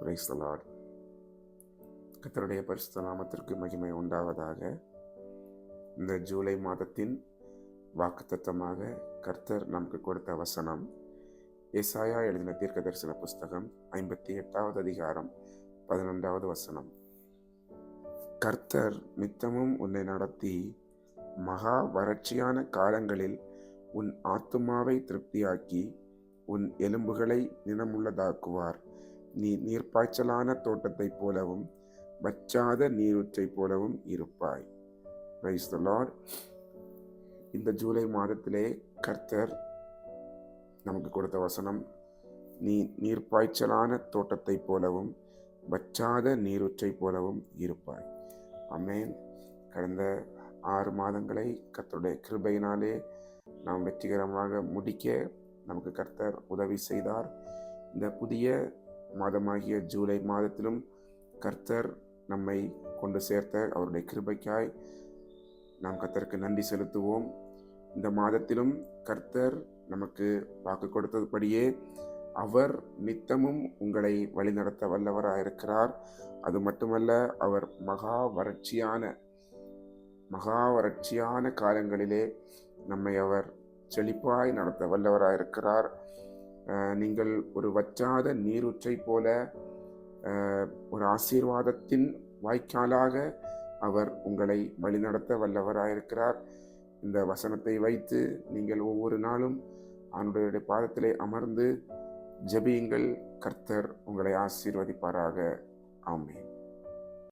Praise the Lord. கர்த்தருடைய பரிசுத்த நாமத்திற்கு மகிமை உண்டாவதாக. இந்த ஜூலை மாதத்தின் வாக்குத்தத்தமாக கர்த்தர் நமக்கு கொடுத்த வசனம் ஏசாயா எழுதின தீர்க்க தரிசன புஸ்தகம் 58வது அதிகாரம் 11வது வசனம். கர்த்தர் நித்தமும் உன்னை நடத்தி மகா வறட்சியான காலங்களில் உன் ஆத்துமாவை திருப்தியாக்கி உன் எலும்புகளை நினமுள்ளதாக்குவார். நீ நீர்ப்பாய்ச்சலான தோட்டத்தைப் போலவும் வற்றாத நீரூற்றைப் போலவும் இருப்பாய். Praise the Lord. இந்த ஜூலை மாதத்திலே கர்த்தர் நமக்கு கொடுத்த வசனம், நீ நீர்ப்பாய்ச்சலான தோட்டத்தைப் போலவும் வற்றாத நீரூற்றைப் போலவும் இருப்பாய். ஆமென். கடந்த 6 மாதங்களை கர்த்தருடைய கிருபையினாலே நாம் வெற்றிகரமாக முடிக்க நமக்கு கர்த்தர் உதவி செய்தார். இந்த புதிய மாதமாகிய ஜூலை மாதத்திலும் கர்த்தர் நம்மை கொண்டு சேர்த்த அவருடைய கிருபைக்காய் நாம் கர்த்தருக்கு நன்றி செலுத்துவோம். இந்த மாதத்திலும் கர்த்தர் நமக்கு வாக்கு கொடுத்தபடியே அவர் நித்தமும் உங்களை வழிநடத்த வல்லவராயிருக்கிறார். அது மட்டுமல்ல, அவர் மகா வறட்சியான காலங்களிலே நம்மை அவர் செழிப்பாய் நடத்த வல்லவராயிருக்கிறார். நீங்கள் ஒரு வற்றாத நீரூற்றை போல ஒரு ஆசீர்வாதத்தின் வாய்க்காலாக அவர் உங்களை வழிநடத்த வல்லவராயிருக்கிறார். இந்த வசனத்தை வைத்து நீங்கள் ஒவ்வொரு நாளும் அவருடைய பாதத்திலே அமர்ந்து ஜெபியுங்கள். கர்த்தர் உங்களை ஆசீர்வதிப்பாராக. ஆமென்.